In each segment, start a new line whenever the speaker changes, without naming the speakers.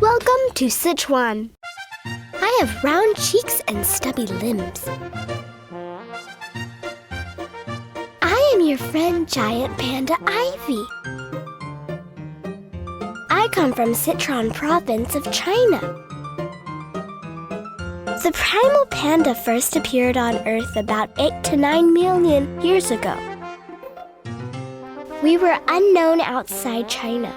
Welcome to Sichuan. I have round cheeks and stubby limbs. I am your friend Giant Panda Ivy. I come from Sichuan province of China. The primal panda first appeared on Earth about 8 to 9 million years ago. We were unknown outside China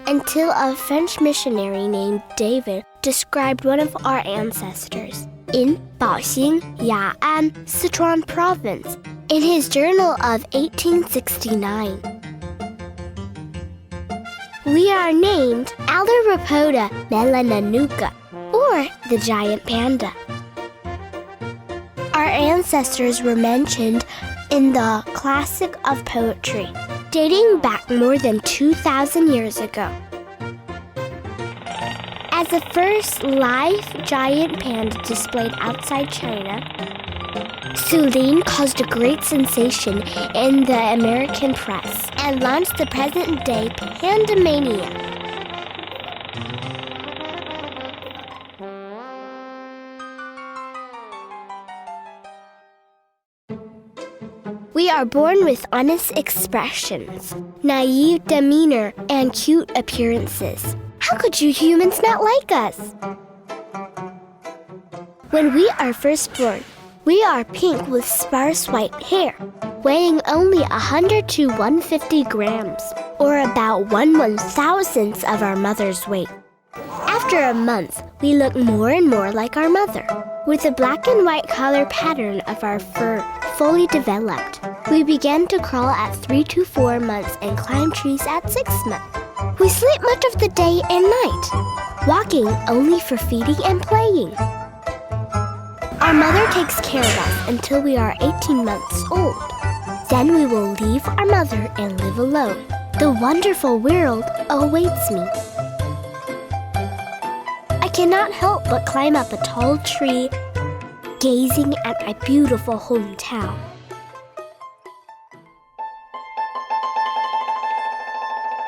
until a French missionary named David described one of our ancestors in Baoxing, Ya'an, Sichuan province in his journal of 1869. We are named Alleropoda melananuca, or the giant panda. Our ancestors were mentioned in the classic of poetry, dating back more than 2,000 years ago. As the first live giant panda displayed outside China, Sulin caused a great sensation in the American press and launched the present-day Pandamania. We are born with honest expressions, naive demeanor, and cute appearances. How could you humans not like us? When we are first born, we are pink with sparse white hair, weighing only 100 to 150 grams, or about 1/1000th of our mother's weight. After a month, we look more and more like our mother, with the black and white color pattern of our fur fully developed. We began to crawl at 3 to 4 months and climb trees at 6 months. We sleep much of the day and night, walking only for feeding and playing. Our mother takes care of us until we are 18 months old. Then we will leave our mother and live alone. The wonderful world awaits me. I cannot help but climb up a tall tree, gazing at my beautiful hometown.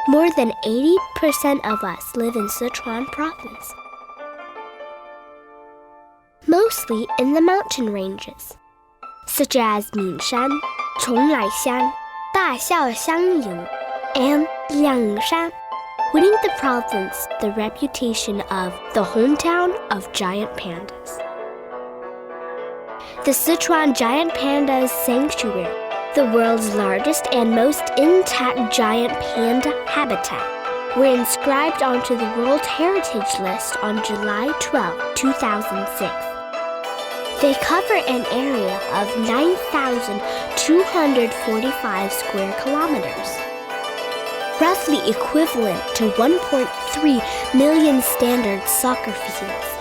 More than 80% of us live in Sichuan province, mostly in the mountain ranges, such as Minshan, Chonglaixian, Daxiaoxiangying, and Liangshan, winning the province the reputation of the hometown of giant pandas. The Sichuan Giant Panda Sanctuary, the world's largest and most intact giant panda habitat, were inscribed onto the World Heritage List on July 12, 2006. They cover an area of 9,245 square kilometers, roughly equivalent to 1.3 million standard soccer fields.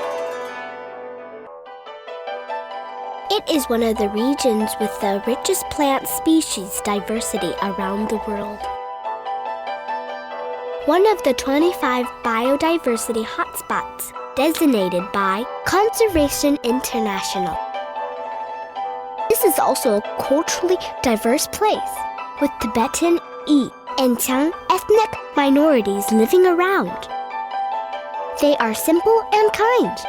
It is one of the regions with the richest plant species diversity around the world. One of the 25 biodiversity hotspots designated by Conservation International. This is also a culturally diverse place, with Tibetan, Yi, and Qiang ethnic minorities living around. They are simple and kind,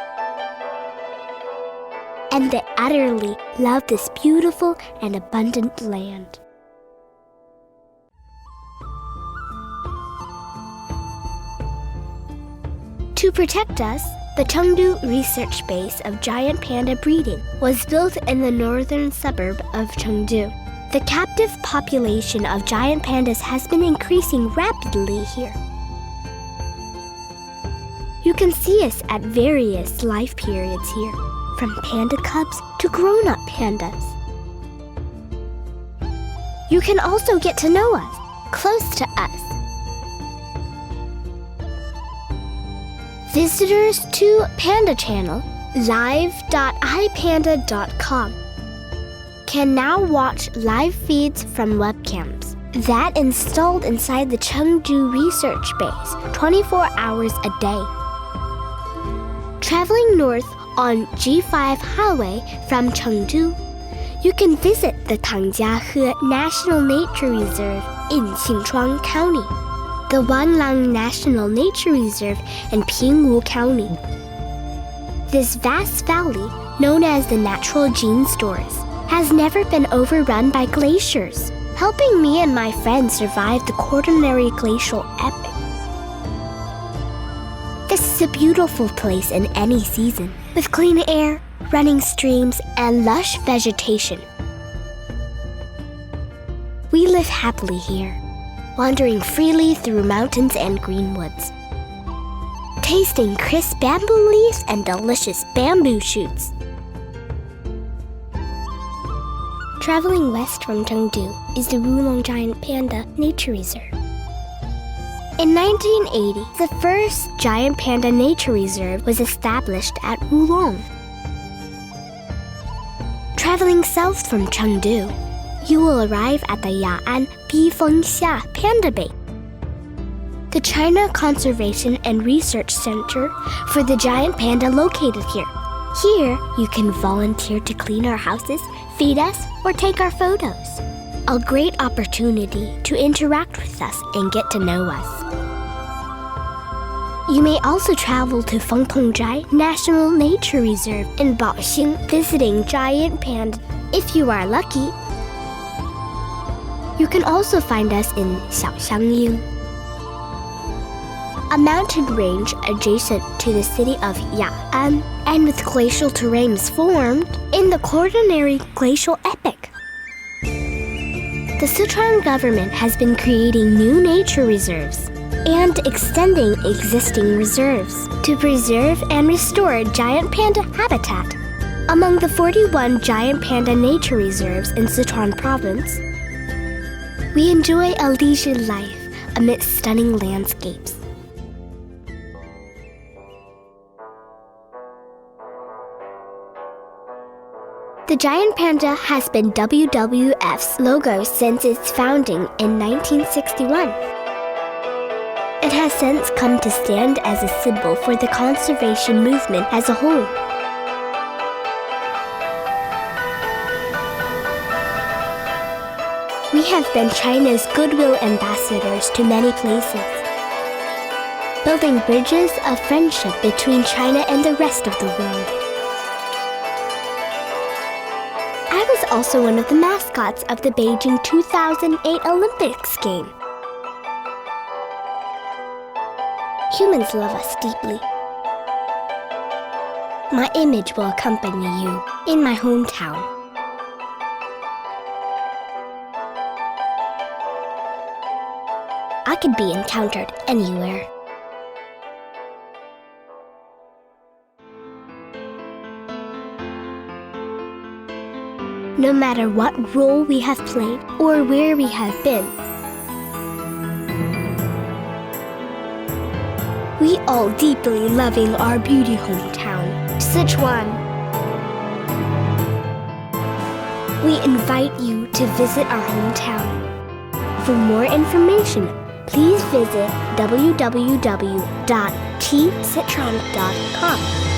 and they utterly love this beautiful and abundant land. To protect us, the Chengdu research base of giant panda breeding was built in the northern suburb of Chengdu. The captive population of giant pandas has been increasing rapidly here. You can see us at various life periods here, from panda cubs to grown-up pandas. You can also get to know us, close to us. Visitors to Panda Channel, live.ipanda.com, can now watch live feeds from webcams that installed inside the Chengdu research base 24 hours a day. Traveling north on G5 highway from Chengdu, you can visit the Tangjiahe National Nature Reserve in Xinchuan County. the Wanlang National Nature Reserve in Pingwu County. This vast valley, known as the Natural Gene Stores, has never been overrun by glaciers, helping me and my friends survive the Quaternary Glacial Epoch. This is a beautiful place in any season, with clean air, running streams, and lush vegetation. We live happily here, wandering freely through mountains and greenwoods, tasting crisp bamboo leaves and delicious bamboo shoots. Traveling west from Chengdu is the Wulong Giant Panda Nature Reserve. In 1980, the first Giant Panda Nature Reserve was established at Wulong. Traveling south from Chengdu, you will arrive at the Ya'an Bifengxia Panda Bay, the China Conservation and Research Center for the giant panda located here. Here, you can volunteer to clean our houses, feed us, or take our photos. A great opportunity to interact with us and get to know us. You may also travel to Fengtongjai National Nature Reserve in Baoxing, visiting giant panda if you are lucky. You can also find us in Xiaoxiangying, a mountain range adjacent to the city of Ya'an, and with glacial terrains formed in the Quaternary Glacial Epoch. The Sichuan government has been creating new nature reserves and extending existing reserves to preserve and restore giant panda habitat. Among the 41 giant panda nature reserves in Sichuan province, we enjoy a leisure life amidst stunning landscapes. The giant panda has been WWF's logo since its founding in 1961. It has since come to stand as a symbol for the conservation movement as a whole. We have been China's goodwill ambassadors to many places, building bridges of friendship between China and the rest of the world. I was also one of the mascots of the Beijing 2008 Olympics game. Humans love us deeply. My image will accompany you in my hometown. I could be encountered anywhere. No matter what role we have played or where we have been, we all deeply loving our beauty hometown, Sichuan. We invite you to visit our hometown. For more information, please visit www.tsichuan.com.